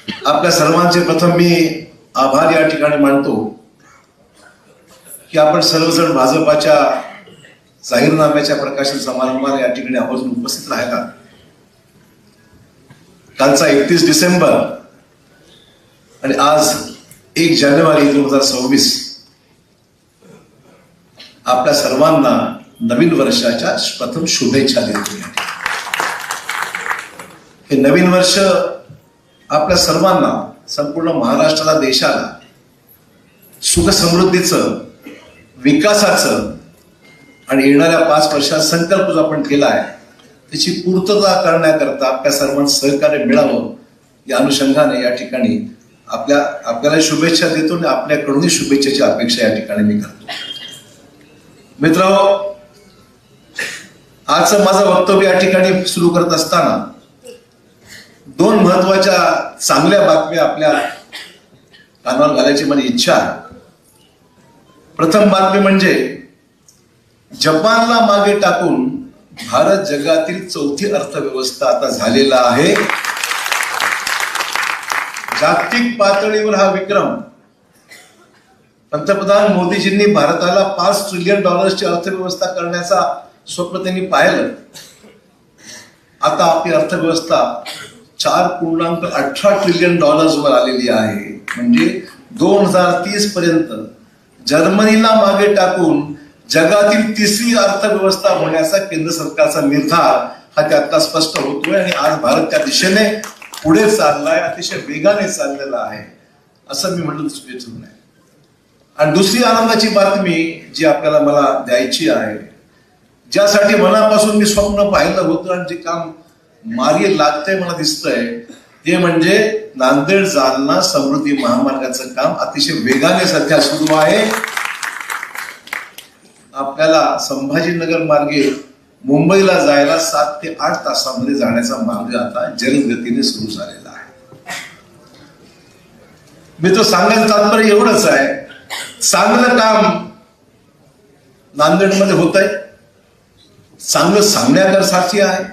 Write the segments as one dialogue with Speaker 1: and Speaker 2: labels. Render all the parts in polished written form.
Speaker 1: आपल्या सर्वांचे प्रथम मी आभार या ठिकाणी मानतो की आपण सर्वजण भाजपाच्या जाहीरनाम्याच्या प्रकाशन समारंभाला या ठिकाणी आवर्जून उपस्थित राहिला. कालचा 31 डिसेंबर आणि आज 1 जानेवारी 2026 आपल्या सर्वांना नवीन वर्षाच्या प्रथम शुभेच्छा देतो. हे नवीन वर्ष आपल्या सर्वांना, संपूर्ण महाराष्ट्राला, देशाला सुख समृद्धीचं, विकासाचं आणि येणाऱ्या 5 वर्षात संकल्प जो आपण केला आहे त्याची पूर्तता करण्याकरता आपल्या सर्वांचं सहकार्य मिळावं या अनुषंगाने या ठिकाणी आपल्याला शुभेच्छा देतो आणि आपल्याकडूनही शुभेच्छेची अपेक्षा या ठिकाणी मी करतो. मित्रांनो, आजचं माझं वक्तव्य या ठिकाणी सुरू करत असताना 2 महत्वाच्या चांगल्या बातम्या आपल्या कानावर घालायची माझी इच्छा आहे. प्रथम बातमी म्हणजे जपानला मागे टाकून भारत जगातील 4थी अर्थव्यवस्था आता झालेला आहे. जागतिक पातळीवर हा विक्रम पंतप्रधान मोदीजींनी भारताला $5 ट्रिलियन अर्थव्यवस्था करण्याचा स्वप्न त्यांनी पाहिलं. आता आपली अर्थव्यवस्था $4.18 ट्रिलियन वर आलेली आहे. म्हणजे 2030 पर्यंत जर्मनीला मागे टाकून जगातील 3री अर्थव्यवस्था होण्याचा केंद्र सरकारचा निर्धार हा त्यातला स्पष्ट होतोय आणि आज भारत त्या दिशेने पुढे चाललाय, अतिशय वेगाने चाललेला आहे असं मी म्हटलं चुकीचं नाही. आणि दुसरी आनंदाची बातमी जी आपल्याला मला द्यायची आहे, ज्यासाठी मनापासून मी स्वप्न पाहिलं होतं आणि जे काम मार्गी लागतंय मला दिसतंय, ते म्हणजे नांदेड जालना समृद्धी महामार्गाचं काम अतिशय वेगाने सध्या सुरू आहे. आपल्याला संभाजीनगर मार्गे मुंबईला जायला 7 ते 8 तासामध्ये जाण्याचा मार्ग आता जलद गतीने सुरू झालेला आहे. मी तो सांगायचं तात्पर्य एवढंच आहे, चांगलं काम नांदेडमध्ये होत आहे, चांगलं सांगण्याकरसारखी आहे,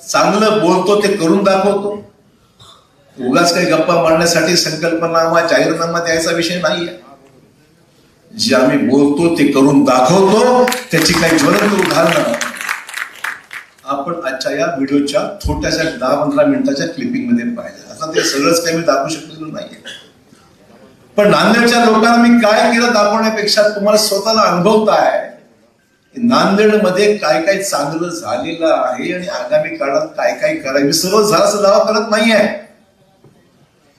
Speaker 1: चांगलं बोलतो ते करून दाखवतो. उगाच काही गप्पा मारण्यासाठी संकल्पनामा, जाहीरनामा द्यायचा विषय नाहीये. जे आम्ही बोलतो ते करून दाखवतो, त्याची काही ज्वलंत उदाहरणं आपण आजच्या या व्हिडिओच्या छोट्याशा 10-15 मिनिटाच्या क्लिपिंग मध्ये पाहिजे. आता ते सगळंच काही मी दाखवू शकलेलं नाहीये, पण नांदेडच्या लोकांना मी काय केलं दाखवण्यापेक्षा तुम्हाला स्वतःला अनुभवताय नांदेडमध्ये काय काय चांगलं झालेलं आहे आणि आगामी काळात काय काय करायचं. मी सर्व झालं असं दावा करत नाहीये,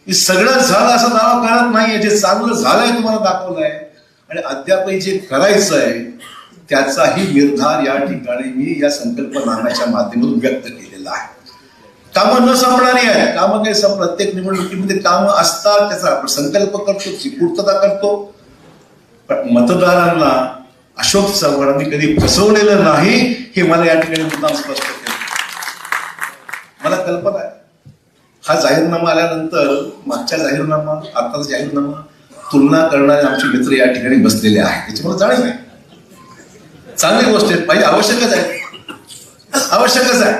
Speaker 1: मी सगळं झालं असं दावा करत नाहीये. जे चांगलं झालंय तुम्हाला दाखवलंय आणि अद्यापही जे करायचं आहे त्याचाही निर्धार या ठिकाणी मी या संकल्पनाम्याच्या माध्यमातून व्यक्त केलेला आहे. कामं न संपणारी आहे, कामं काही प्रत्येक निवडणुकीमध्ये कामं असतात, त्याचा आपण संकल्प करतो, ती पूर्तता करतो. पण मतदारांना अशोक चव्हाणांनी कधी फसवलेलं नाही हे मला या ठिकाणी मुद्दाम स्पष्ट केलं. मला कल्पना आहे हा जाहीरनामा आल्यानंतर मागच्या जाहीरनामा, आताचा जाहीरनामा तुलना करणारे आमचे मित्र या ठिकाणी बसलेले आहेत, त्याची मला जाणीव आहे. चांगली गोष्ट आहे, पाहिजे, आवश्यकच आहे.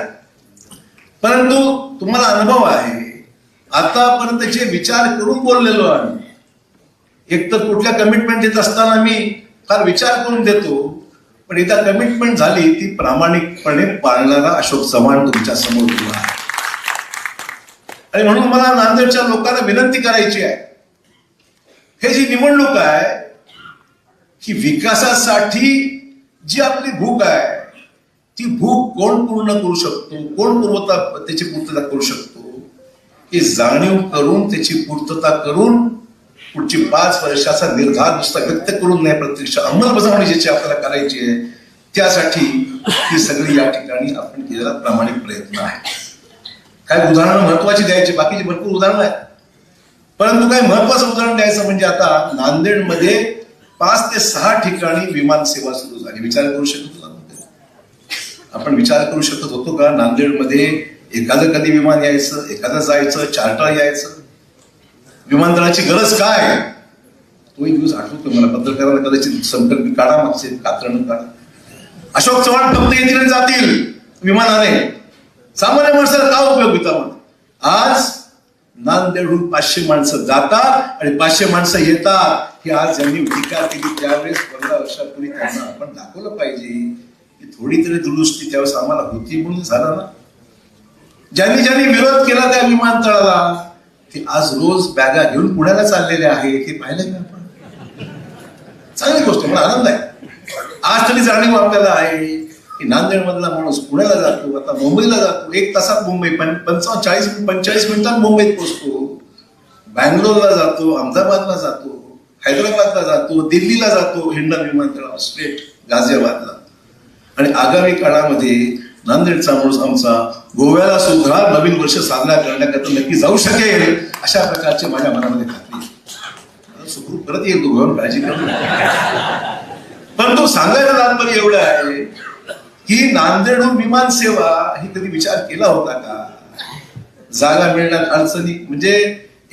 Speaker 1: परंतु तुम्हाला अनुभव आहे, आतापर्यंत जे विचार करून बोललेलो आहे, एकतर कुठल्या कमिटमेंट देत असताना मी फार विचार करून देतो, पण एकदा कमिटमेंट झाली ती प्रामाणिकपणे पाळणारा अशोक चव्हाण तुमच्या समोर उभा आहे. आणि म्हणून मला नांदेडच्या लोकांना विनंती करायची आहे, हे जी निवडणूक आहे ही विकासासाठी जी आपली भूक आहे ती भूक कोण पूर्ण करू शकतो, कोण त्याची पूर्तता करू शकतो, ही जाणीव करून त्याची पूर्तता करून पुढची 5 वर्षाचा निर्धार नुसता व्यक्त करून नाही, प्रत्यक्ष अंमलबजावणी ज्याची आपल्याला करायची आहे त्यासाठी ही सगळी या ठिकाणी आपण केलेला प्रामाणिक प्रयत्न आहे. काही उदाहरणं महत्वाची द्यायची, बाकीची भरपूर उदाहरणं आहेत, परंतु काही महत्वाचं उदाहरण द्यायचं म्हणजे आता नांदेडमध्ये 5 ते 6 ठिकाणी विमान सेवा सुरू झाली. विचार करू शकतो आपण, विचार करू शकत होतो का नांदेडमध्ये एखादं कधी विमान यायचं, एखादं जायचं, चार्टर यायचं? विमानतळाची गरज काय तोही दिवस आठवतो मला. पत्रकारांना कदाचित संकल्प काढा, मागचे कात्रण काढा. अशोक चव्हाण फक्त येतील जातील विमानाने, सामान्य माणसाला का उपयोग होता? आज नांदेडहून 500 माणसं जातात आणि 500 माणसं येतात. ही आज ज्यांनी टीका केली त्यावेळेस 15 वर्षापूर्वी त्यांना आपण दाखवलं पाहिजे की थोडी तरी दुरुस्ती त्यावेळेस आम्हाला होती म्हणून झाला ना. ज्यांनी ज्यांनी विरोध केला त्या विमानतळाला ते आज रोज बॅगा घेऊन पुण्याला चाललेले आहे. हे पाहिलं का आपण? चांगली गोष्ट, मला आनंद आहे. आज तरी जाणीव आपल्याला आहे की नांदेड मधला माणूस पुण्याला जातो, आता मुंबईला जातो. 1 तासात मुंबई, 45 मिनिटात मुंबईत पोहोचतो. बँगलोरला जातो, अहमदाबादला जातो, हैदराबादला जातो, दिल्लीला जातो, हिंडन विमानतळावर स्ट्रेट गाझियाबादला. आणि आगामी काळामध्ये नांदेडचा माणूस आमचा गोव्याला सुद्धा नवीन वर्ष साजरा करण्याकरता नक्की जाऊ शकेल अशा प्रकारचे माझ्या मनामध्ये खात्री. सुखरूप परत येईल गोव्यावर, काळजी करू. परंतु सांगायचं तात्पर्य एवढं आहे की नांदेडहून विमान सेवा ही कधी विचार केला होता का? जागा मिळण्यात अडचणी, म्हणजे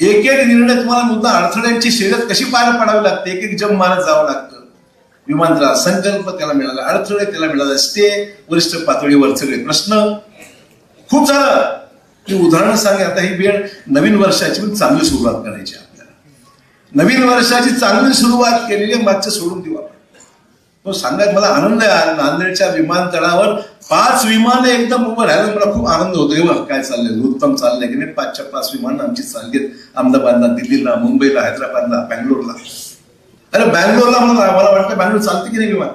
Speaker 1: एक एक निर्णय तुम्हाला मुद्दा अडथळ्यांची शर्यत कशी पार पाडावी लागते, एक एक जम मारत जावं लागतं. विमानतळाला संकल्प त्याला मिळाला, अडथळे त्याला मिळाले, स्टे वरिष्ठ पातळीवर सगळे प्रश्न खूप झालं. मी उदाहरण सांगे, आता ही वेळ नवीन वर्षाची पण चांगली सुरुवात करायची आपल्याला. नवीन वर्षाची चांगली सुरुवात केलेली मागचं सोडून देऊ आपण. तो सांगायला मला आनंद आहे. नांदेडच्या विमानतळावर 5 विमानं एकदम उभं राहिलं, मला खूप आनंद होतो. काय चाललंय, उत्तम चाललंय की नाही. 5च्या 5 विमानं आमची चाललीत अहमदाबादला, दिल्लीला, मुंबईला, हैदराबादला, बँगलोरला. अरे बँगलोरला मला वाटतं बँगलोर चालते की नाही विमान.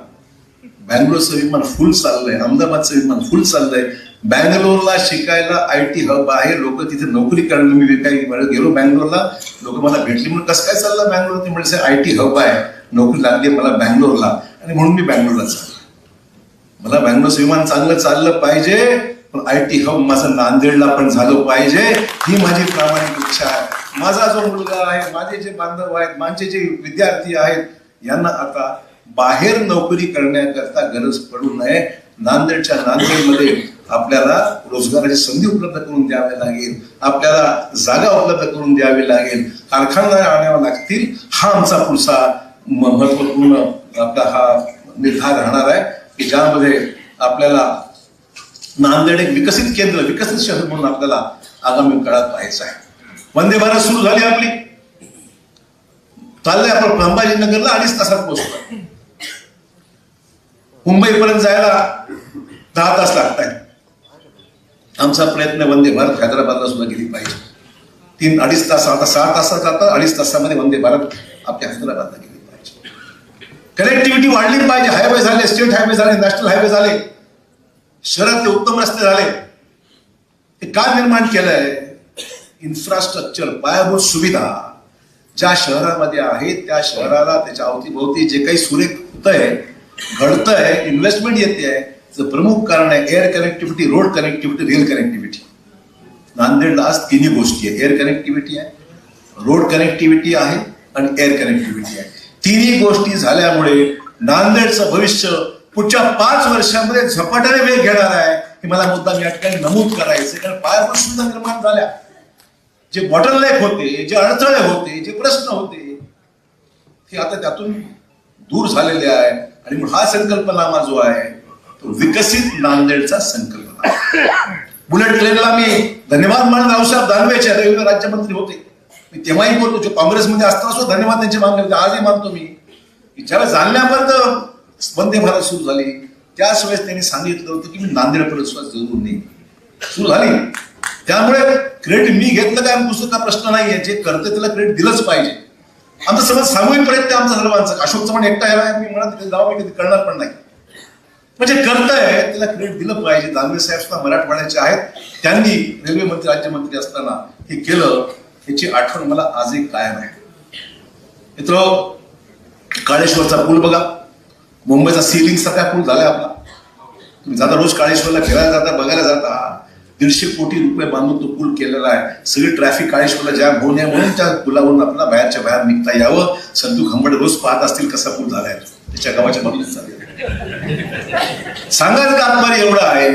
Speaker 1: बँगलोरचं विमान फुल चाललंय, अहमदाबादचं विमान फुल चाललंय. बँगलोरला शिकायला IT हब आहे, लोक तिथे नोकरी करायला. मी काही गेलो बँगलोरला, लोक मला भेटली म्हणून कसं काय चाललं बँगलोर. ते म्हणजे IT हब आहे, नोकरी लागली मला बँगलोरला आणि म्हणून मी बँगलोरला चाललो. मला बँगलोरचं विमान चांगलं चाललं पाहिजे, पण IT हब माझं नांदेडला पण झालं पाहिजे, ही माझी प्रामाणिक इच्छा आहे. माझा जो मुलगा आहे, माझे जे बांधव आहेत, माझे जे विद्यार्थी आहेत, यांना आता बाहेर नोकरी करण्याकरता गरज पडू नये. नांदेडच्या नांदेडमध्ये आपल्याला रोजगाराची संधी उपलब्ध करून द्यावी लागेल, आपल्याला जागा उपलब्ध करून द्यावी लागेल, कारखाना आणावे लागतील. हा आमचा पुढचा महत्वपूर्ण आपला हा निर्धार राहणार आहे की ज्यामध्ये आपल्याला नांदेड एक विकसित केंद्र, विकसित शहर म्हणून आपल्याला आगामी काळात पाहायचं आहे. वंदे भारत सुरू झाली आपली, चाललंय आपण संभाजीनगरला 2.5 तासात पोहोचतो. मुंबईपर्यंत जायला 10 तास लागतात. आमचा प्रयत्न वंदे भारत हैदराबादला सुद्धा गेली पाहिजे. 3-2.5 तास, आता 6 तासात जातात, 2.5 तासामध्ये वंदे भारत आपल्या हैदराबादला गेली पाहिजे. कनेक्टिव्हिटी वाढली पाहिजे. हायवे झाले, स्टेट हायवे झाले, नॅशनल हायवे झाले, शहरातले उत्तम रस्ते झाले. ते का निर्माण केलंय? इन्फ्रास्ट्रक्चर, पायाभूत सुविधा ज्या शहरामध्ये आहेत त्या शहराला त्याच्या अवतीभोवती जे काही सुरेख होतंय, घडतंय, इन्व्हेस्टमेंट येते आहे, प्रमुख कारण आहे air connectivity, road connectivity, rail connectivity. नांदेडला आज 3 गोष्टी आहे. एअर कनेक्टिव्हिटी आहे, रोड कनेक्टिव्हिटी आहे आणि एअर कनेक्टिव्हिटी आहे. 3 गोष्टी झाल्यामुळे नांदेडचं भविष्य पुढच्या 5 वर्षामध्ये झपाट्याने वेग घेणार आहे. हे मला मुद्दा या ठिकाणी नमूद करायचं, कारण पायाभूत सुविधा निर्माण झाल्या. जे बॉटलनेक होते, जे अडथळे होते, जे प्रश्न होते, ते आता त्यातून दूर झालेले आहे. आणि म्हणून हा संकल्पनामा जो आहे तो विकसित नांदेडचा संकल्पना. बुलेट ट्रेनला मी धन्यवाद मानून रावसाहेब दानवेचे रेल्वे राज्यमंत्री होते, मी तेव्हाही बोलतो. जो काँग्रेसमध्ये असताना सुद्धा धन्यवाद त्यांचे मानले होते, आजही मानतो मी. ज्यावेळेस जालन्यापर्यंत वंदे भारत सुरू झाली त्याच वेळेस त्यांनी सांगितलं होतं की मी नांदेडपर्यंत सुद्धा जरूर नाही सुरू झाली. त्यामुळे क्रेडिट मी घेतलं काय दुसरा प्रश्न नाहीये, जे करते त्याला क्रेडिट दिलंच पाहिजे. आमचं समज सामूहिक प्रयत्न आमचा सर्वांचा. अशोक चव्हाण एकटा यायला मी म्हणत जाऊ, मी कधी करणार पण नाही. म्हणजे करताय त्याला क्रेडिट दिलं पाहिजे. दानवे साहेब सुद्धा मराठवाड्याचे आहेत, त्यांनी रेल्वे मंत्री राज्यमंत्री असताना हे केलं, याची आठवण मला आजही कायम आहे. मित्र, काळेश्वरचा पूल बघा, मुंबईचा सीलिंग सारखा पूल झालाय आपला. तुम्ही जाता रोज काळेश्वरला फिरायला जाता, बघायला जाता. 150 कोटी रुपये बांधून तो पूल केलेला आहे. सगळी ट्रॅफिक काळेश्वरला जाम होऊ नये म्हणून त्या पुलावरून आपल्याला बाहेरच्या बाहेर निघता यावं. संतू खंबड रोज पाहत असतील कसा पूल झालाय, त्याच्या गावाच्या बाजूला चालेल. सांगायचं तात्पर्य एवढं आहे,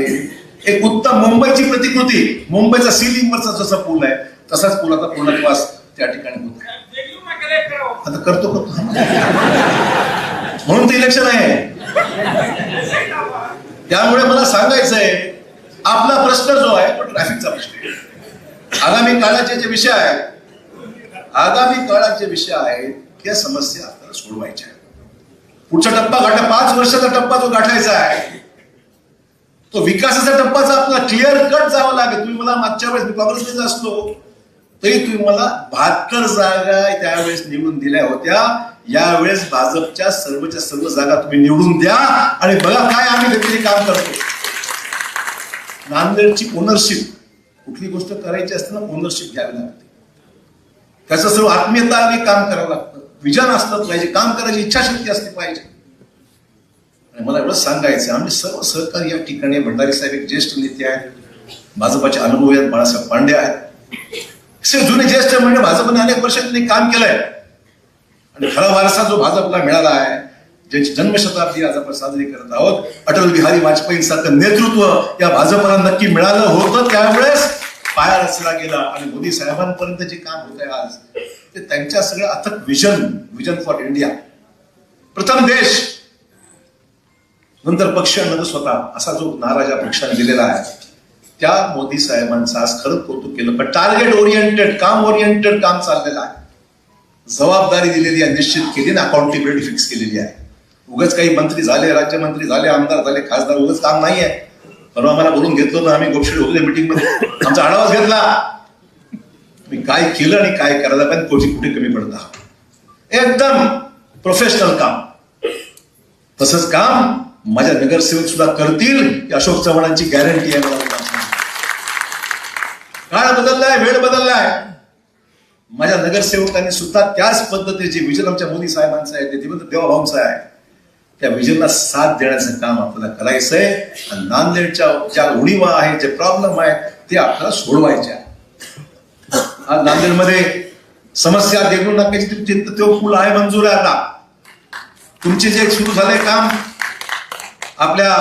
Speaker 1: एक उत्तम मुंबईची प्रतिकृती, मुंबईचा सीलिंग वरचा जसा पूल आहे तसाच पूल आता पूर्णत्वास त्या ठिकाणी होत आहे. आता करतो म्हणून ते इलेक्शन आहे. त्यामुळे मला सांगायचं आहे, आपला प्रश्न जो आहे तो ट्रॅफिकचा प्रश्न आहे. आगामी काळाचे जे विषय आहेत, आगामी काळात जे विषय आहेत त्या समस्या आपल्याला सोडवायच्या आहेत. पुढचा टप्पा 5 वर्षाचा टप्पा जो गाठायचा आहे तो विकासाचा टप्पाचा आपला क्लिअर कट जावं लागेल. तुम्ही मला मागच्या वेळेस मी काँग्रेसमध्ये असलो तरी तुम्ही मला 72 जागा त्यावेळेस निवडून दिल्या होत्या. यावेळेस भाजपच्या सर्वच्या सर्व जागा तुम्ही निवडून द्या आणि बघा काय आम्ही व्यक्ती काम करतो. नांदेडची ओनरशिप, कुठली गोष्ट करायची असते ना ओनरशिप घ्यावी लागते. त्याचं सर्व आत्मीयताने काम करावं लागतं, विजन असलं पाहिजे, काम करायची इच्छाशक्ती असली पाहिजे. आणि मला एवढं सांगायचं, आम्ही सर्व सहकारी या ठिकाणी भंडारी साहेब एक ज्येष्ठ नेते आहेत, भाजपाचे अनुभवी आहेत, बाळासाहेब पांडे आहेत, जुने ज्येष्ठ म्हणजे भाजपने अनेक वर्ष त्यांनी काम केलंय. आणि खरा वारसा जो भाजपला मिळाला आहे, ज्यांची जन्मशताब्दी आज आपण साजरी करत आहोत, अटल बिहारी वाजपेयींसारखं नेतृत्व या भाजपला नक्की मिळालं होतं. त्यावेळेस पाया रचला गेला आणि मोदी साहेबांपर्यंत जे काम होत आहे आज ते त्यांच्या सगळं अथक विजन फॉर इंडिया, प्रथम देश नंतर पक्ष नंतर स्वतः, असा जो नारा ज्या पक्षाने दिलेला आहे त्या मोदी साहेबांचं आज खरंच कौतुक केलं. पण टार्गेट ओरिएंटेड, काम ओरिएंटेड काम चाललेलं आहे. जबाबदारी दिलेली आहे, निश्चित केली ना, अकाउंटेबिलिटी फिक्स केलेली आहे. उगाच काही मंत्री झाले, राज्यमंत्री झाले, आमदार झाले, खासदार, उगाच काम नाही आहे. परवा आम्हाला बोलून घेतलं ना, आम्ही गोपशेड होतो मीटिंग मध्ये, आमचा आढावाच घेतला, मी काय केलं आणि काय करायला पण कुठे कमी पडता. एकदम प्रोफेशनल काम. तसंच काम माझ्या नगरसेवक सुद्धा करतील, अशोक चव्हाणांची गॅरंटी आहे मला. काळ बदललाय, वेळ बदललाय. माझ्या नगरसेवकांनी सुद्धा त्याच पद्धतीचे विजन आमच्या मोदी साहेबांचं आहे, ते दिवंत देवाभाऊंचं आहे, त्या विजनला साथ देण्याचं काम आपल्याला करायचंय. आणि नांदेडच्या ज्या उणीवा आहेत, जे प्रॉब्लेम आहेत ते आपल्याला सोडवायचे आहे. आज नांदेडमध्ये समस्या देखून नाक्याची तो पूल आहे, मंजूर आहे. आता तुमचे जे सुरू झाले काम आपल्या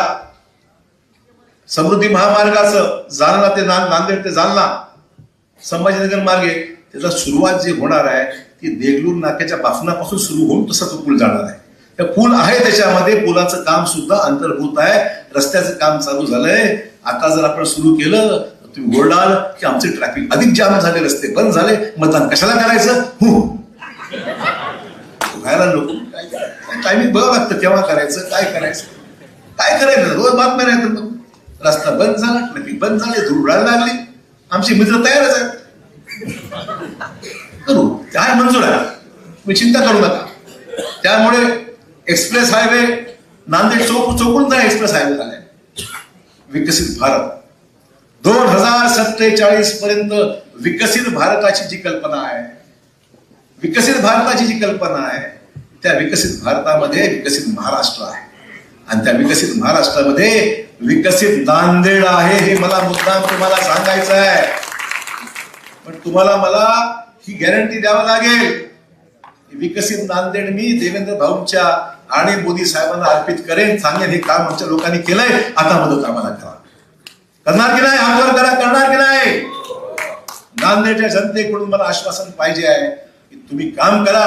Speaker 1: समृद्धी महामार्गाचं, जालना ते नांदेड ते जालना संभाजीनगर मार्गे, त्याचा सुरुवात जी होणार आहे ती देगलूर नाक्याच्या बाफनापासून सुरू होऊन तसा तो पूल जाणार आहे. त्या पूल आहे, त्याच्यामध्ये पुलाचं काम सुद्धा अंतर्भूत आहे. रस्त्याचं काम चालू झालंय. आता जर आपण सुरू केलं तर तुम्ही ओरडाल की आमचे ट्रॅफिक अधिक जाम झाले, रस्ते बंद झाले, मतदान कशाला करायचं. व्हायला नको. टायमिंग बघावं लागतं, केव्हा करायचं, काय करायचं, काय करायचं. रोज बातम्या नाही, रस्ता बंद झाला, ट्रॅफिक बंद झाले, धूळ उडायला लागली. आमचे मित्र तयारच आहेत, करू, काय मंजूर आहे, तुम्ही चिंता करू नका. त्यामुळे एक्सप्रेस हायवे नांदेड चौकून जा, एक्सप्रेस हायवे झालाय. विकसित भारत 2047 पर्यंत विकसित भारताची जी कल्पना आहे, विकसित भारताची जी कल्पना आहे, त्या विकसित भारतामध्ये विकसित महाराष्ट्र आहे. आणि त्या विकसित महाराष्ट्रामध्ये विकसित नांदेड आहे, हे मला मुद्दाम तुम्हाला सांगायचं आहे. पण तुम्हाला मला ही गॅरंटी द्यावं लागेल, विकसित नांदेड मी देवेंद्र भाऊंच्या आणि मोदी साहेबांना अर्पित करेन. सांगेन हे काम आमच्या लोकांनी केलंय, आता मदत आम्हाला करा. करणार की नाही, हातवर करा, करणार की नाही. नांदेडच्या जनतेकडून मला आश्वासन पाहिजे आहे की तुम्ही काम करा,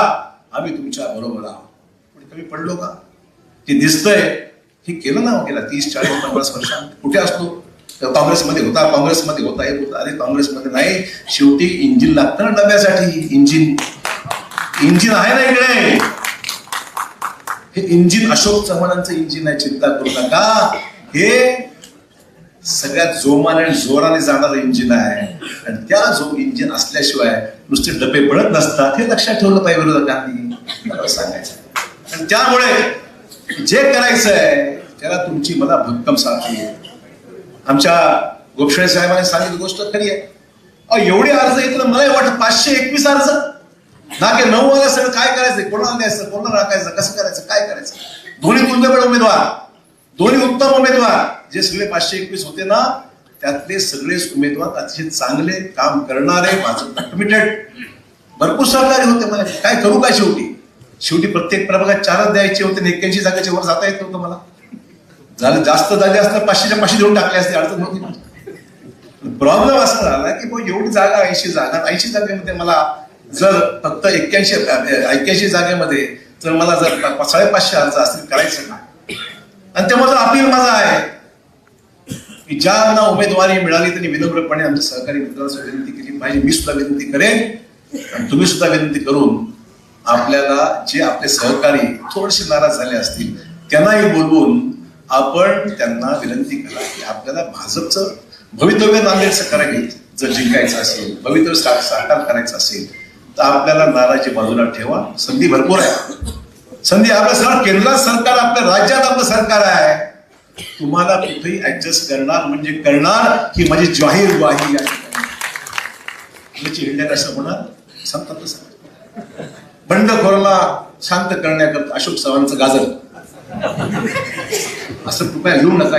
Speaker 1: आम्ही तुमच्या बरोबर आहोत. कमी पडलो का, ते दिसतंय. हे केलं ना, गेला 30, 40, 50 वर्षांत कुठे असतो. काँग्रेसमध्ये होता, काँग्रेसमध्ये होता, हे होता. अरे काँग्रेसमध्ये नाही, शेवटी इंजिन लागतं ना डब्यासाठी. इंजिन आहे ना इकडे. हे इंजिन अशोक चव्हाणांचं इंजिन आहे, चिंता करू नका. हे सगळ्यात जोमाने आणि जोराने जाणारं इंजिन आहे. आणि त्या इंजिन असल्याशिवाय नुसते डबे पडत नसतात, हे लक्षात ठेवलं पाहिजे विरोधकांनी, सांगायचं. आणि त्यामुळे जे करायचं आहे त्याला तुमची मला भक्कम साथ आहे. आमच्या गोपशेळे साहेबांनी सांगितली गोष्ट खरी आहे. एवढे अर्ज येतील, मला वाटतं 521 अर्ज ना की 9 वाला सगळं काय करायचं, कोणाला द्यायचं, कोणाला राखायचं, कसं करायचं, काय करायचं. दोन्ही तुल्यबळ उमेदवार, दोन्ही उत्तम उमेदवार, जे सगळे 521 होते ना, त्यातले सगळेच उमेदवार अतिशय चांगले काम करणारे, भाजपला कमिटेड, भरपूर सहकारी होते. मला काय करू काय, शेवटी प्रत्येक प्रभागात 4च द्यायचे होते, 81 जागेच्या वर जाता येत नव्हतं. मला झालं जास्त जागे असतात, 500च्या 500 देऊन टाकले असते, अडचण नव्हती. प्रॉब्लेम असा झाला की एवढी जागा, 80 जागा, 80 जागेमध्ये मला जर फक्त 81 जागेमध्ये जर मला जर 550 अर्ज असतील, करायचं का. आणि त्यामुळे अपील माझा आहे की ज्यांना उमेदवारी मिळाली त्यांनी विनम्रपणे आमच्या सहकारी मित्रांना विनंती केली, मी सुद्धा विनंती करेन आणि तुम्ही सुद्धा विनंती करून आपल्याला जे आपले सहकारी थोडेसे नाराज झाले असतील त्यांनाही बोलवून आपण त्यांना विनंती करा की आपल्याला भाजपचं भवितव्य नांदेडचं करायचं जर जिंकायचं असेल, भवितव्य साकार करायचं असेल तर आपल्याला नाराजी बाजूला ठेवा. संधी भरपूर आहे. संधी आपलं सरकार, केंद्रात सरकार, आपल्या राज्यात आपलं सरकार आहे. तुम्हाला कुठेही ऍडजस्ट करणार म्हणजे करणार की माझी जाहीर ग्वाही या ठिकाणी हिंडण्यात असं होणार. सांगतात तसं बंडखोराला शांत करण्याकरता अशोक चव्हाणांचं गाजर असं कृपया लिहू नका.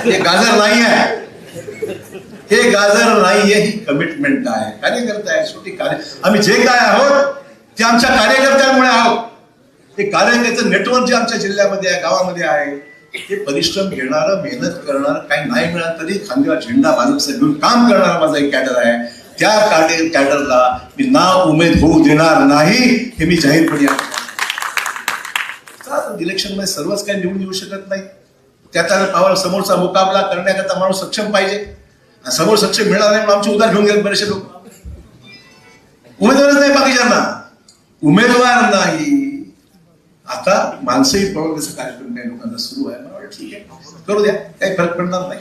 Speaker 1: हे गाजर नाही आहे, हे गाजर नाहीये, ही कमिटमेंट आहे. कार्यकर्ता आहे शेवटी. आम्ही जे काय आहोत ते आमच्या कार्यकर्त्यांमुळे आहोत. ते कार्यकर्त्याचं नेटवर्क जे आमच्या जिल्ह्यामध्ये आहे, गावामध्ये आहे, ते परिश्रम घेणारं, मेहनत करणार, काही नाही मिळालं तरी खांद्यावर झेंडा भाजपचा घेऊन काम करणारा माझा एक कॅडर आहे. त्या कॅडरला मी ना उमेद होऊ देणार नाही हे मी जाहीरपणे इलेक्शन मध्ये सर्वच काही निवडून येऊ शकत नाही. त्याचा समोरचा मुकाबला करण्याकरता माणूस सक्षम पाहिजे. समोर सक्षम मिळाला नाही आमचे उदार घेऊन गेले बरेचसे लोक. उमेदवारच नाही बाकीच्यांना, उमेदवार नाही. आता माणसंही पळवण्याचा कार्यक्रम काही लोकांना सुरू आहे. मला वाटतं ठीक आहे, करू द्या, काही फरक पडणार नाही.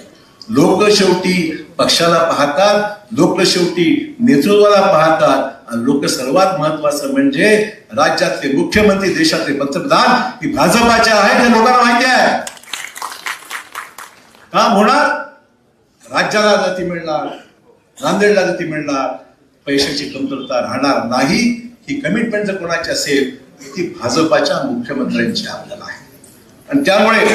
Speaker 1: लोक शेवटी पक्षाला पाहतात, लोक शेवटी नेतृत्वाला पाहतात आणि लोक सर्वात महत्वाचं म्हणजे राज्यातले मुख्यमंत्री, देशातले पंतप्रधान ही भाजपाचे आहेत हे लोकांना माहिती आहे. काम होणार, राज्याला गती मिळणार, नांदेडला गती मिळणार, पैशाची कमतरता राहणार नाही. ही कमिटमेंट जर कोणाची असेल ती भाजपाच्या मुख्यमंत्र्यांची आपल्याला आहे. आणि त्यामुळे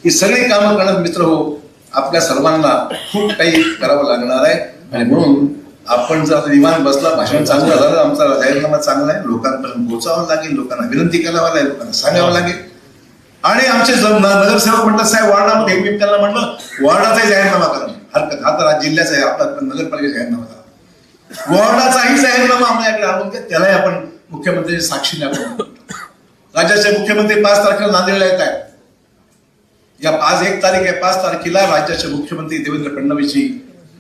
Speaker 1: ही सगळी कामं करण्यात मित्र हो आपल्या सर्वांना खूप काही करावं लागणार आहे. आणि म्हणून आपण जर विमान बसला, भाषण चांगलं झालं, आमचा जाहीरनामा चांगला आहे, लोकांपर्यंत पोहोचावं लागेल, लोकांना विनंती करावं लागेल, लोकांना सांगावं लागेल. आणि आमचे नगरसेवक म्हणतात साहेब वार्डामध्ये, मी त्यांना म्हणलं वार्डाचाही जाहीरनामा करा. हरकत, हा तर जिल्ह्याचा आहे, आपला नगरपालिकेचा जाहीरनामा करा. वार्डाचाही जाहीरनामा आपल्याकडे आणून द्या, त्यालाही आपण मुख्यमंत्र्यांची साक्षीने आपण. राज्याचे मुख्यमंत्री 5 तारखेला नांदेडला येत आहेत. या आज 1 तारीख आहे, 5 तारखेला राज्याचे मुख्यमंत्री देवेंद्र फडणवीसजी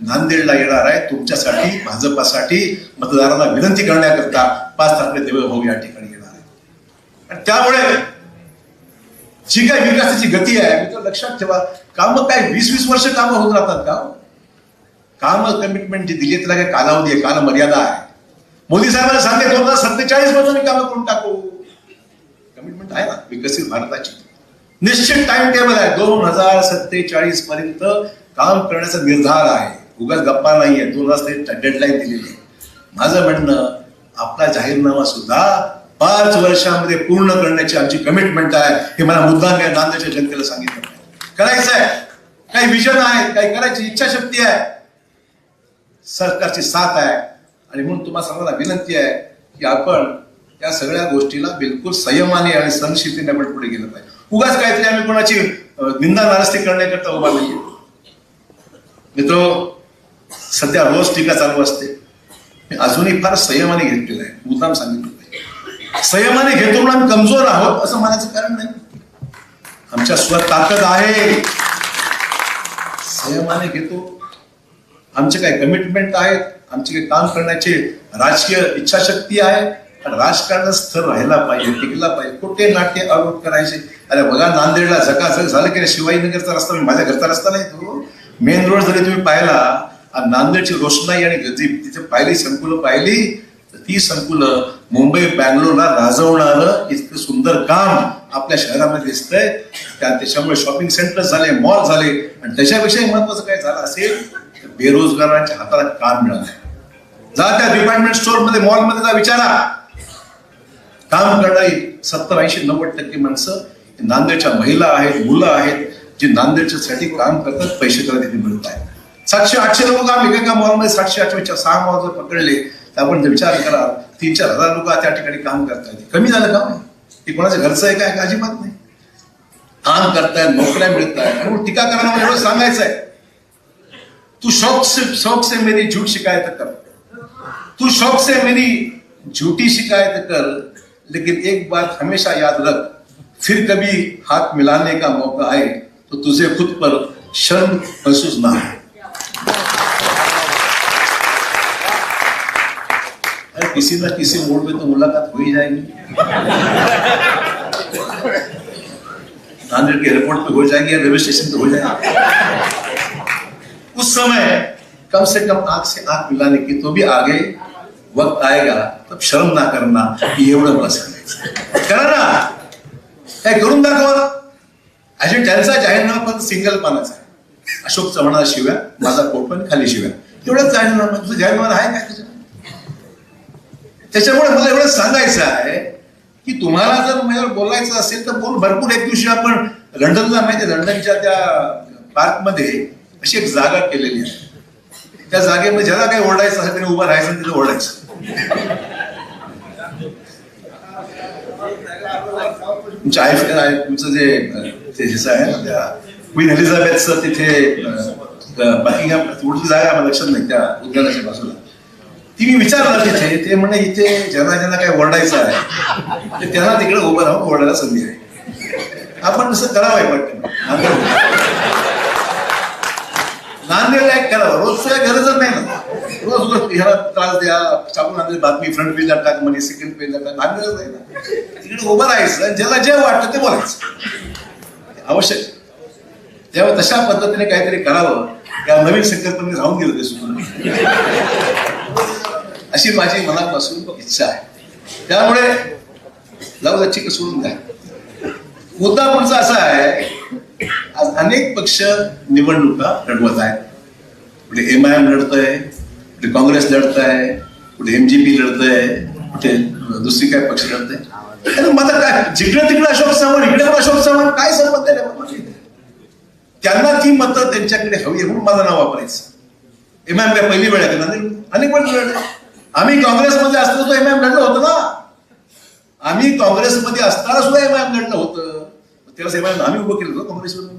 Speaker 1: नांदेडला येणार आहे. तुमच्यासाठी, भाजपासाठी, मतदारांना विनंती करण्याकरता 5 तारखेला देवेंद्र भाऊ या ठिकाणी येणार आहे. आणि त्यामुळे जी काही विकासाची गती आहे मी तर लक्षात ठेवा. कामं काय 20-20 वर्ष कामं होत राहतात का? कामं कमिटमेंट जी दिली त्याला काय कालावधी आहे, काल मर्यादा आहे. मोदी साहेबांना सांगते 2047 पासून कामं करून टाकू. कमिटमेंट आहे ना विकसित भारताची. निश्चित टाइम टेबल आहे. 2047 पर्यंत काम करण्याचा निर्धार आहे. उगाच गप्पा नाहीये. 2000 डेडलाईन दिलेली आहे. माझं म्हणणं आपला जाहीरनामा सुद्धा 5 वर्षामध्ये पूर्ण करण्याची आमची कमिटमेंट आहे. हे मला मुद्दाम नांदेडच्या जनतेला सांगितलं करायचं आहे. काही विजन आहे, काही करायची इच्छाशक्ती आहे, सरकारची साथ आहे. आणि म्हणून तुम्हाला सर्वांना विनंती आहे की आपण या सगळ्या गोष्टीला बिलकुल संयमाने आणि सहनशीलतेने आपण पुढे गेलं पाहिजे. उगाच काहीतरी आम्ही कोणाची निंदा नाराजगी करण्याकरता उभा नाहीये. मित्र, सध्या रोज टीका चालू असते. मी अजूनही फार संयमाने घेतलेलं आहे. मुद्दाम सांगितलं पाहिजे. संयमाने घेतो म्हणून आम्ही कमजोर आहोत असं म्हणायचं कारण नाही. आमच्या स्वतः ताकद आहे. संयमाने घेतो. आमचे काही कमिटमेंट आहेत, आमचे काही काम करण्याचे राजकीय इच्छाशक्ती आहे. राजकारणात स्थिर राहिला पाहिजे, टिकला पाहिजे. कुठे नाट्य आरोप करायचे. अरे बघा नांदेडला झकाझक झालं की शिवाजीनगरचा रस्ता, माझ्या घरचा रस्ता नाही तो. मेन रोड जरी तुम्ही पाहिला, नांदेडची रोषणाई आणि तिथे पाहिली संकुलं पाहिली तर ती संकुलं मुंबई बँगलोरला राजवणारं इतकं सुंदर काम आपल्या शहरामध्ये दिसतंय. त्याच्यामुळे शॉपिंग सेंटर झाले, मॉल झाले. आणि त्याच्यापेक्षाही महत्वाचं काय झालं असेल तर बेरोजगारांच्या हाताला काम मिळालंय. जा त्या डिपार्टमेंट स्टोअर मध्ये, मॉल मध्ये जा, विचारा. काम करणारी 70-80-90% माणसं नांदेडच्या महिला आहेत, मुलं आहेत जे नांदेडच्यासाठी काम करतात. पैसे त्याला तिथे मिळत आहेत. 700-800 लोक काम एका मॉलमध्ये 700-800 6 मॉल जर पकडले तर आपण विचार करा 3-4 हजार लोक त्या ठिकाणी काम करतायत. कमी झालं का? ते कोणाच्या घरचं आहे काय? अजिबात नाही. काम करतायत, नोकऱ्या मिळत आहेत. टीका करण्यामध्ये एवढं सांगायचं आहे, तू शौक से मेरी झूठ शिकायत कर, तू शौक से मेरी झूठी शिकायत कर, लेकिन एक बात हमेशा याद रख, फिर कभी हाथ मिलाने का मौका आए तो तुझे खुद पर शर्म महसूस ना हो. किसी न किसी मोड पे तो मुलाकात हो ही जाएगी, नांदेड़ के एयरपोर्ट पे हो जाएगी या रेलवे स्टेशन पे हो जाएगी। उस समय कम से कम आंख से आंख मिलाने की तो भी आगे वक्त आएगा, तब शर्म ना करना की एवढं मला सांगायचं, करा ना, काय करून दाखवा. अशी त्यांचा जाहीरनामा फक्त सिंगल पानाचा आहे. अशोक चव्हाणाला शिव्या, माझा कोटपण खाली शिव्या, एवढंच जाहीरनामा. तुझं जाहीरनामा आहे काय त्याच्यामुळे मला एवढं सांगायचं आहे की तुम्हाला जर माझ्यावर बोलायचं असेल तर बोल भरपूर. एक दिवशी आपण लंडनला, माहिती आहे, लंडनच्या त्या पार्कमध्ये अशी एक जागा केलेली आहे. त्या जागेमध्ये ज्याला काही ओरडायचं असेल त्याने उभं राहायचं, तिथे ओरडायचं. तुमच्या तुमचं जे हिस्सा आहे ना, त्या क्वीन एलिझाबेथचं तिथे बकिंगहॅम थोडी जागा मला लक्षात नाही, त्या उद्यानाच्या बाजूला. ती मी विचारलं तिथे, ते म्हणे इथे ज्यांना ज्यांना काही ओरडायचं आहे ते त्यांना तिकडे उभं राहून ओरडायला संधी आहे. आपण तसं करावं वाटतं. नांदेडला एक करावं, रोज काय गरजच नाही ना. रोज रोज ह्याला त्रास द्या, चालून नांदेड बातमी फ्रंट पेजला टाक, म्हणजे सेकंड पेजला टाक, नांदेडच नाही ना. तिकडे उभं राहायचं, ज्याला जे वाटतं ते बोलायचं आवश्यक. तेव्हा तशा पद्धतीने काहीतरी करावं, या नवीन संकल्पने राहून गेलं ते सुद्धा, अशी माझी मनापासून इच्छा आहे. त्यामुळे जाऊ दच्ची सोडून द्या. मुद्दा पुढचा असा आहे, आज अनेक पक्ष निवडणुका लढवत आहेत. कुठे MIM लढतंय, कुठे काँग्रेस लढतंय, कुठे MGP लढतंय, कुठे दुसरी काय पक्ष लढतंय. मला काय जिकडे तिकडे अशोक चव्हाण, इकडे पण अशोक चव्हाण, काय संबंध आहे? त्यांना ती मतं त्यांच्याकडे हवी म्हणून माझं नाव वापरायचं. MIM काय पहिली वेळ आहे का? अनेक वेळ लढले. आम्ही काँग्रेसमध्ये असताना तो MIM लढलं होतं ना. आम्ही काँग्रेसमध्ये असताना सुद्धा MIM लढलं होतं. त्याला MIM आम्ही उभं केलं होतं काँग्रेसवरून.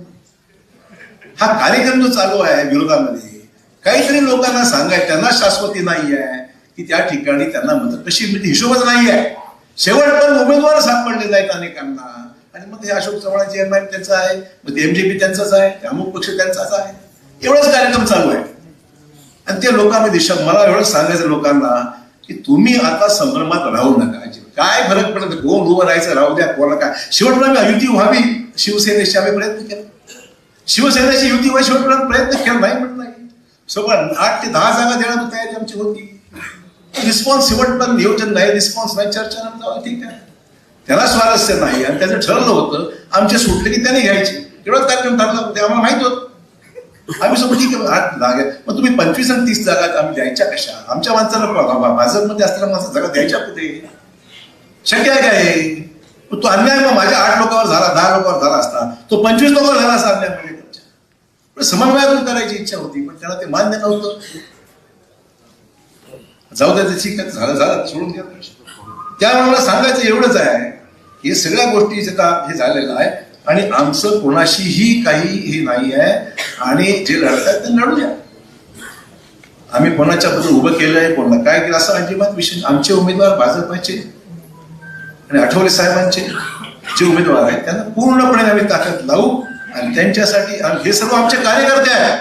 Speaker 1: हा कार्यक्रम जो चालू आहे विरोधामध्ये, काहीतरी लोकांना सांगाय, त्यांना शाश्वती नाही आहे की त्या ठिकाणी त्यांना मदत कशी मिळते, हिशोबच नाही आहे. शेवट पण उमेदवार सापडले नाहीत अनेकांना. आणि मग हे अशोक चव्हाणांचे MIM त्यांचं आहे, मग ते MGP त्यांचाच आहे, अमुक पक्ष त्यांचाच आहे. एवढाच कार्यक्रम चालू आहे. आणि ते लोकांमध्ये मला एवढं सांगायचं लोकांना की तुम्ही आता संभ्रमात राहू नका. काय फरक पडत, कोण उभं राहायचं राहू द्या, कोणाला काय. शेवटपर्यंत युती व्हावी शिवसेनेशी आम्ही प्रयत्न केला. शिवसेनेची युती व्हावी शेवटपर्यंत प्रयत्न केला, नाही म्हणत नाही. सोबत 8 ते 10 जागा देण्याची तयारी आमची होती. रिस्पॉन्स शेवटपर्यंत नियोजन नाही, रिस्पॉन्स नाही, चर्चा नाही, ठीक आहे. त्याला स्वारस्य नाही आणि त्याचं ठरलं होतं आमचे सुटले की त्याने घ्यायचे. एवढाच कार्यक्रम ठरला, ते आम्हाला माहित होतं. आम्ही सोबत ठीक आहे, 8 जागा, मग तुम्ही 25 आणि 30 जागा आम्ही द्यायच्या कशा? आमच्या माणसाला भाजपमध्ये असलेल्या माणसाला जागा द्यायच्या कुठे? शक्य आहे काय? तो अन्याय मग माझ्या 8 लोकांवर झाला, 10 लोकांवर झाला असता, तो 25 लोकांवर झाला असा अन्याय म्हणजे समन्वयातून करायची इच्छा होती, पण त्याला ते मान्य नव्हतं. जाऊ द्या, ठीक आहे, झालं सोडून द्या. त्यामुळे मला सांगायचं एवढंच आहे, हे सगळ्या गोष्टी हे झालेलं आहे आणि आमचं कोणाशीही काही हे नाही आहे. आणि जे लढतात ते लढू द्या. आम्ही कोणाच्या बद्दल उभं केलंय, कोणाला काय केलं असं अजिबात विषय. आमचे उमेदवार भाजपचे आणि आठवले साहेबांचे जे उमेदवार आहेत त्यांना पूर्णपणे आम्ही ताकद लावू. आणि त्यांच्यासाठी हे सर्व आमचे कार्यकर्ते आहेत.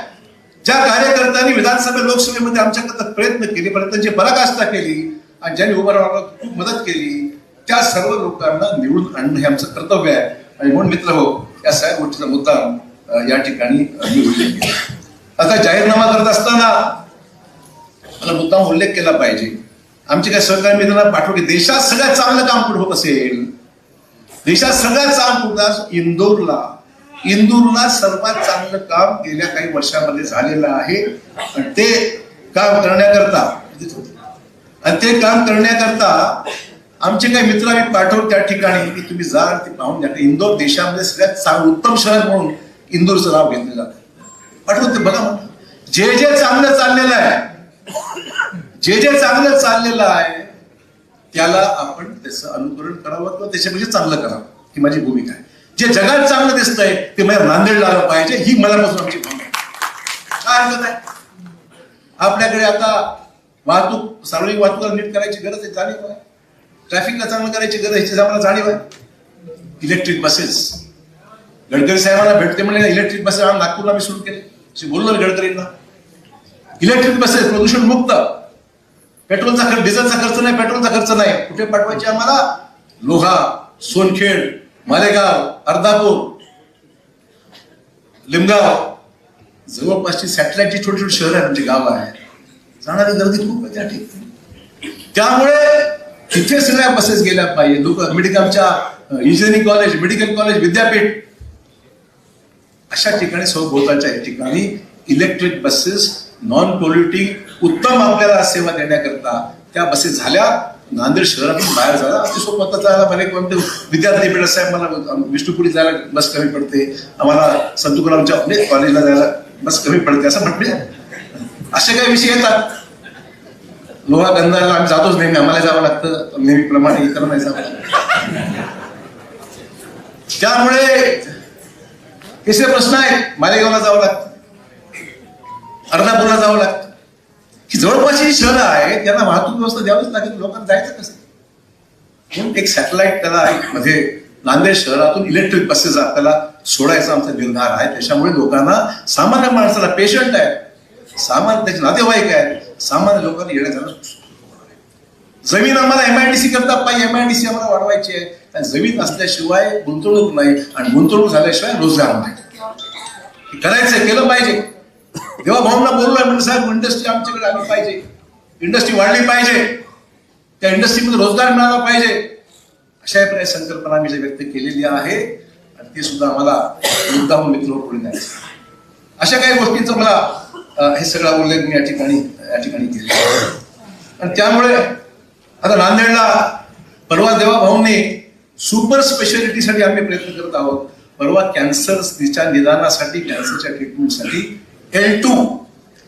Speaker 1: ज्या कार्यकर्त्यांनी विधानसभा लोकसभेमध्ये आमच्याकडे प्रयत्न केले, प्रयत्नांची पराकाष्ठा केली आणि ज्यांनी उभं राहण्याला खूप मदत केली, त्या सर्व लोकांना निवडून आणणं हे आमचं कर्तव्य आहे. आणि म्हणून मित्र हो, या सगळ्या गोष्टीचा मुद्दा या ठिकाणी आता जाहीरनामा करत असताना मला मुद्दाम उल्लेख केला पाहिजे. आमचे काही सहकारी मित्रांना पाठवू की देशात सगळ्यात चांगलं काम कुठं होत असेल, देशात सगळ्यात चांगलं इंदूरला सर्वात चांगलं काम गेल्या काही वर्षामध्ये झालेलं आहे. आणि ते काम करण्याकरता आमचे काही मित्र आम्ही पाठवू त्या ठिकाणी की तुम्ही जा, ते पाहून द्या. इंदोर देशामध्ये सगळ्यात उत्तम शहर म्हणून इंदोरचं नाव घेतलं जातं. पाठवून ते बघा. जे जे चांगलं चाललेलं आहे त्याला आपण त्याचं अनुकरण करावं किंवा त्याच्यापेक्षा चांगलं करावं, ही माझी भूमिका आहे. जे जगात चांगलं दिसतंय ते मला नांदेडला आलं पाहिजे, ही मनापासून आमची भूमिका आहे. काय हरकत आहे? आपल्याकडे आता वाहतूक, सार्वजनिक वाहतूक नीट करायची गरज आहे, जाणीव आहे. ट्रॅफिकला चांगलं करायची गरज आहे, आम्हाला जाणीव आहे. इलेक्ट्रिक बसेस, गडकरी साहेबांना भेटते म्हणजे इलेक्ट्रिक बसेस नागपूरला मी सुरू केले. बोललो गडकरींना, इलेक्ट्रिक बसेस प्रदूषण मुक्त. पेट्रोलचा खर्च, डिझेलचा खर्च नाही, पेट्रोलचा खर्च नाही. कुठे पाठवायचे आम्हाला? लोहा, सोनखेड, मालेगाव, अर्धापूर, लिमगाव, जवळपासची सॅटेलाइटची छोटी छोटी शहरं आहेत, म्हणजे गावं आहेत. जाणारी गर्दी खूप आहे त्या ठिकाणी. त्यामुळे तिथे सगळ्या बसेस गेल्या पाहिजे. लोक मेडिकलच्या इंजिनिअरिंग कॉलेज, मेडिकल कॉलेज, विद्यापीठ अशा ठिकाणी सभोवतालच्या ठिकाणी इलेक्ट्रिक बसेस, नॉन पोल्युटिंग, उत्तम आपल्याला सेवा देण्याकरता त्या बसेस झाल्या. नांदेड शहरातून बाहेर जायला अति सोपं. आता जायला मला एक म्हणते विद्यार्थी भेटत साहेब, मला विष्णुपुरी जायला बस कमी पडते, आम्हाला संत तुकारामच्या कॉलेजला जायला बस कमी पडते असं म्हटले. असे काही विषय येतात. लोहा गंधाला आम्ही जातोच नेहमी, आम्हाला जावं लागतं नेहमीप्रमाणे, इतर नाही जावं लागतं. त्यामुळे तिसरे प्रश्न आहेत. मालेगावला जावं लागतं, अर्धापूरला जावं लागतं, की जवळपासची शहरं आहेत त्यांना वाहतूक व्यवस्था द्यावीच लागेल. लोकांना जायचं कसं? म्हणून एक सॅटेलाइट त्याला मध्ये नांदेड शहरातून इलेक्ट्रिक बसेस आपल्याला सोडायचा आमचा निर्धार आहे. त्याच्यामुळे लोकांना, सामान्य माणसाला, पेशंट आहे, सामान्य त्याचे नातेवाईक आहेत, सामान्य लोकांना येण्या जाणं. जमीन आम्हाला MIDC करता पाहिजे, MIDC आम्हाला वाढवायची आहे. जमीन असल्याशिवाय गुंतवणूक नाही, आणि गुंतवणूक झाल्याशिवाय रोजगार नाही. करायचं, केलं पाहिजे. तेव्हा भाऊंना बोललोय म्हणजे साहेब इंडस्ट्री आमच्याकडे आली पाहिजे, इंडस्ट्री वाढली पाहिजे, त्या इंडस्ट्रीमध्ये रोजगार मिळाला पाहिजे. अशा प्रकारे संकल्पना आम्ही व्यक्त केलेली आहे, आणि ते सुद्धा आम्हाला मुद्दाम मित्र पुढे द्यायचं. अशा काही गोष्टींचं मला हे सगळा उल्लेख मी या ठिकाणी केला. आणि त्यामुळे आता नांदेडला परवा देवा भाऊंनी सुपर स्पेशालिटीसाठी आम्ही प्रयत्न करत आहोत. परवा कॅन्सरच्या निदानासाठी, कॅन्सरच्या ट्रीटमेंटसाठी L2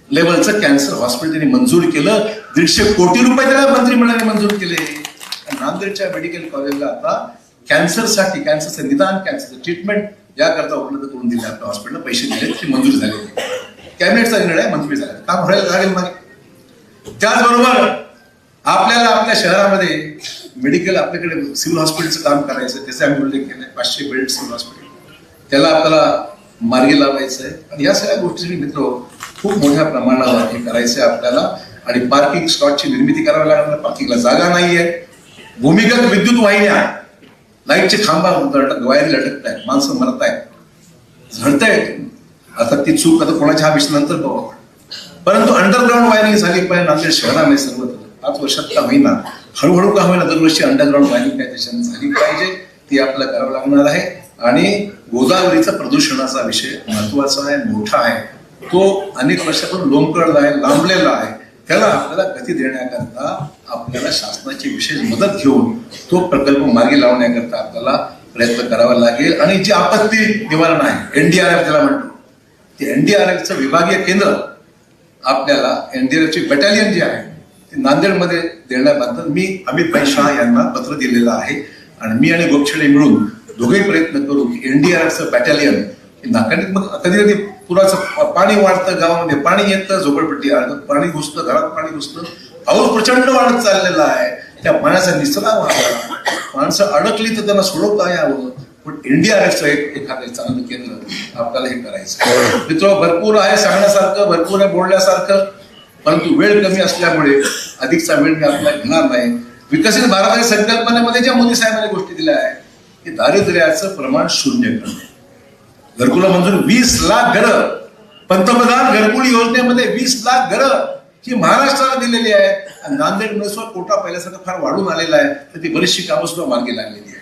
Speaker 1: लेवलचं कॅन्सर हॉस्पिटल त्यांनी मंजूर केलं. 150 कोटी रुपये त्याला मंत्रिमंडळाने मंजूर केले. नांदेडच्या मेडिकल कॉलेजला आता कॅन्सरसाठी, कॅन्सरचं निदान, कॅन्सरचं ट्रीटमेंट याकरता उपलब्ध करून दिले. आपल्या हॉस्पिटलला पैसे दिले, ते मंजूर झाले. कॅबिनेटचा निर्णय मंजूर झाला, काम व्हायला लागेल. मग त्याचबरोबर आपल्याला आपल्या शहरामध्ये मेडिकल, आपल्याकडे सिव्हिल हॉस्पिटलचं काम करायचं, त्याचे आम्ही उल्लेख केलाय. 500 बेड सिव्हिल हॉस्पिटल, त्याला आपल्याला मार्गी लावायचं आहे. आणि या सगळ्या गोष्टी मित्र खूप मोठ्या प्रमाणावर हे करायचं आहे आपल्याला. आणि पार्किंग स्लॉटची निर्मिती करावी लागणार, पार्किंगला जागा नाहीये. भूमिगत विद्युत वाहिन्या, लाईटचे खांबा वायरी लटकत आहेत, माणसं मरत आहेत, झडतायत. आता ती चूक आता कोणाच्या हा विषय नंतर बघू, परंतु अंडरग्राऊंड वायरिंग झाली पाहिजे नांदेड शहरामध्ये सर्वत्र. 5 वर्षात का होईना, हळूहळू का होईना, दरवर्षी अंडरग्राऊंड वायरिंग काय त्याच्याने झाली पाहिजे, ती आपल्याला करावं लागणार आहे. आणि गोदावरीचा प्रदूषणाचा विषय महत्वाचा आहे, मोठा आहे. तो अनेक वर्षापासून लोंबकळला आहे, लांबलेला आहे. त्याला आपल्याला गती देण्याकरता आपल्याला शासनाची विशेष मदत घेऊन तो प्रकल्प मार्गी लावण्याकरता आपल्याला प्रयत्न करावा लागेल. आणि जी आपत्ती निवारण आहे, NDRF त्याला म्हणतो, ते NDRFचं विभागीय केंद्र आपल्याला, NDRFची बटालियन जी आहे ती नांदेडमध्ये देण्याबद्दल मी अमित भाई शाह यांना पत्र दिलेलं आहे. आणि मी आणि गोपछडे मिळून दोघेही प्रयत्न करू की NDRFचं बॅटॅलियन नाकाने, मग कधी कधी पुराचं पाणी वाढतं, गावामध्ये पाणी येतं, झोपडपट्टी पाणी घुसतं, घरात पाणी घुसतं, पाऊस प्रचंड वाढत चाललेला आहे. त्या पाण्याचा निचरा व्हावा, माणसं अडकली तर त्यांना सोडवता यावं. पण NDRFचं एखादं चांगलं केंद्र आपल्याला हे करायचं. मित्र भरपूर आहे सांगण्यासारखं, भरपूर आहे बोलण्यासारखं, परंतु वेळ कमी असल्यामुळे अधिकचा वेळ मी आपल्याला घेणार नाही. विकसित भारताच्या संकल्पनेमध्ये ज्या मोदी साहेबांनी गोष्टी दिल्या आहेत की दारिद्र्याचं प्रमाण 0 करणे, घरकुला मंजूर 20 लाख घरं, पंतप्रधान घरकुल योजनेमध्ये 20 लाख घरं ही महाराष्ट्राला दिलेली आहेत. आणि नांदेड कोटा पहिल्यासारखं फार वाढून आलेला आहे, तर ती बरीचशी कामं सुद्धा मार्गी लागलेली आहे.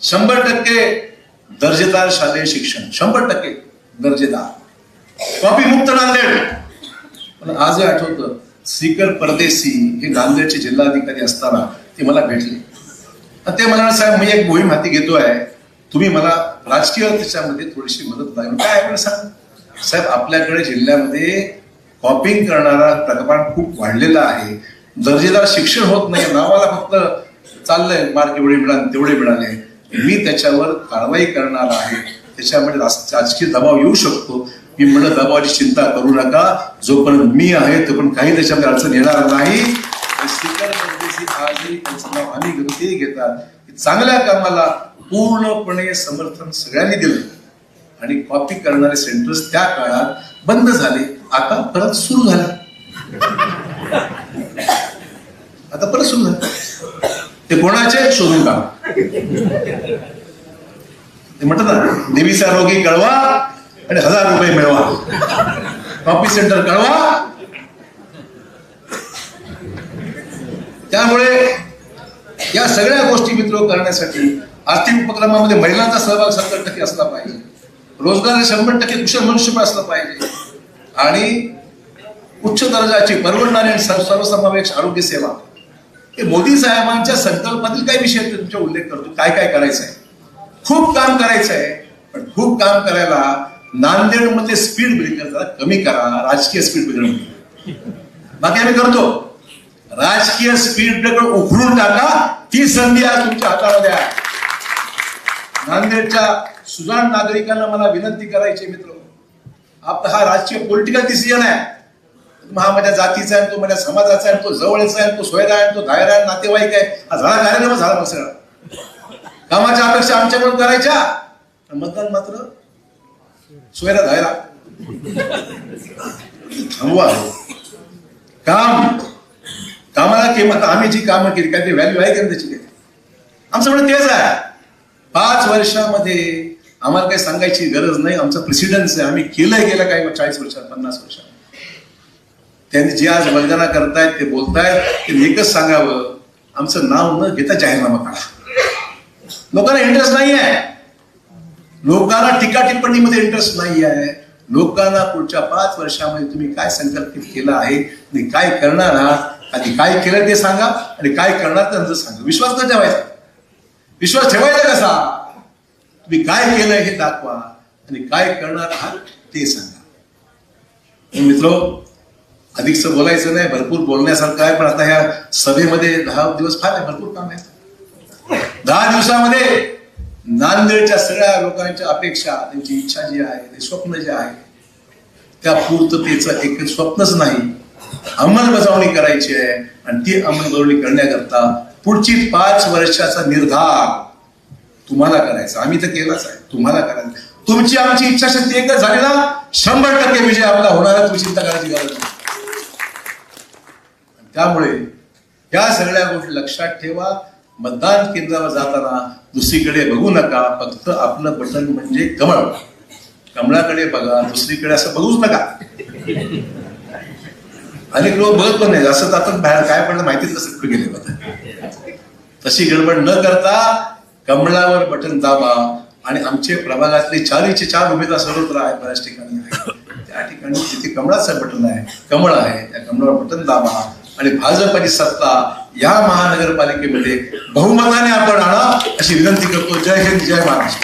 Speaker 1: 100% दर्जेदार शालेय शिक्षण, 100% दर्जेदार, कॉपी मुक्त नांदेड. पण आज आठवतं, श्रीकर परदेशी हे नांदेडचे जिल्हाधिकारी असताना ते मला भेटले. ते म्हणाले साहेब मी एक मोहीम हाती घेतोय, तुम्ही मला राजकीय त्याच्यामध्ये थोडीशी मदत लागेल. काय आपण सांग साहेब, आपल्याकडे जिल्ह्यामध्ये कॉपिंग करणारा प्रमाण खूप वाढलेला आहे, दर्जेदार शिक्षण होत नाही, नावाला फक्त चाललंय, मार्क एवढे मिळाले तेवढे मिळाले. मी त्याच्यावर कारवाई करणार आहे, त्याच्यामध्ये राजकीय दबाव येऊ शकतो. मी म्हणलं दबावाची चिंता करू नका, जोपर्यंत मी आहे तोपर्यंत काही त्याच्यामध्ये अडचण येणार नाही. स्पीकर परदेशी आजही त्यांचं नाव आम्ही गमती घेतात. चांगल्या कामाला पूर्णपणे समर्थन सगळ्यांनी दिलं आणि कॉपी करणारे सेंटर्स त्या काळात बंद झाले, आता परत सुरू झाले. बरं सुरू झालं. ते कोणाचे शोधून काढा. ते म्हणतात ना, देवीचा रोगी कळवा आणि 1000 रुपये मिळवा. कॉपी सेंटर कळवा. त्यामुळे या सगळ्या गोष्टी मित्र करण्यासाठी आर्थिक उपक्रमामध्ये महिलांचा सहभाग 70% असला पाहिजे. रोजगार 100% कुशल मनुष्यबळ असलं पाहिजे आणि उच्च दर्जाची परवडणारी आणि सर्वसमावेश आरोग्य सेवा. हे मोदी साहेबांच्या संकल्पातील काही विषय तुमचा उल्लेख करतो. काय काय करायचं आहे, खूप काम करायचं आहे. पण खूप काम करायला नांदेडमध्ये स्पीड ब्रेकर जरा कमी करा, राजकीय स्पीड ब्रेकर. बाकी आम्ही करतो. राजकीय स्पीड ब्रेकर उखडून टाका. ती संधी आज तुमच्या हातामध्ये आहे. नांदेडच्या सुजाण नागरिकांना मला विनंती करायची मित्र, आपला हा राजकीय पॉलिटिकल डिसिजन आहे. हा माझ्या जातीचा आहे, तो माझ्या समाजाचा आहे, तो जवळचा आहे, तो सोयरा आहे, तो दायरा आहे, नातेवाईक आहे. हा झाला कार्यक्रम झाला. मग सगळं कामाच्या अपेक्षा आमच्याकडून करायच्या, मतदान मात्र सोयरा दायरा. थांबवा काम. कामाला किंमत. आम्ही जी कामं केली काय ते व्हॅल्यू आहे का त्याची? आमचं म्हणणं तेच आहे. 5 वर्षामध्ये आम्हाला काही सांगायची गरज नाही. आमचं प्रेसिडेन्स आहे. आम्ही केलंय गेलं काय 40 वर्षात 50 वर्षात. त्यांनी जे आज वंदना करतायत ते बोलतायत ते एकच सांगावं, आमचं नाव न घेता जाहीरनामा काढा. लोकांना इंटरेस्ट नाही आहे. लोकांना टीका टिप्पणीमध्ये इंटरेस्ट नाही आहे. लोकांना पुढच्या 5 वर्षामध्ये तुम्ही काय संकल्पित केलं आहे आणि काय करणार आहात, आणि काय केलं ते सांगा आणि काय करणार त्यांचं सांगा. विश्वास न ठेवायचा. विश्वास ठेवायचा कसा? तुम्ही काय केलंय हे दाखवा आणि काय करणार आहात ते सांगा. मित्र, अधिकच बोलायचं नाही, भरपूर बोलण्यासारखं आहे. पण आता ह्या सभेमध्ये 10 दिवस फार आहे, भरपूर काम आहे. 10 दिवसामध्ये नांदेडच्या सगळ्या लोकांच्या अपेक्षा, त्यांची इच्छा जी आहे, ते स्वप्न जे आहे, त्या पूर्ततेचं एक स्वप्नच नाही, अंमलबजावणी करायची आहे. आणि ती अंमलबजावणी करण्याकरता पुढची 5 वर्षाचा निर्धार तुम्हाला करायचा. आम्ही तर केलाच आहे, तुम्हाला करायचं. तुमची आमची इच्छाशक्ती एकच झाली ना, 100% विजय आपला होणार आहे. तुम्ही चिंता करायची गरज नाही. त्यामुळे या सगळ्या गोष्टी लक्षात ठेवा. मतदान केंद्रावर जाताना दुसरीकडे बघू नका. फक्त आपलं बटन म्हणजे कमळ. कमळाकडे बघा, दुसरीकडे असं बघूच नका. अनेक लोक बघत पण नाही. असं आपण बाहेर काय पडलं माहितीच कसं कुठे गेले बघा. तशी गडबड न करता कमळावर बटन दाबा. आणि आमचे प्रभागातले 4 उमेदवार सर्वत्र आहे, बऱ्याच ठिकाणी आहे. त्या ठिकाणी जिथे कमळाचं बटन आहे, कमळ आहे, त्या कमळावर बटन दाबा आणि भाजपची सत्ता या महानगरपालिकेमध्ये बहुमताने आपण आणा अशी विनंती करतो. जय हिंद, जय महाराष्ट्र.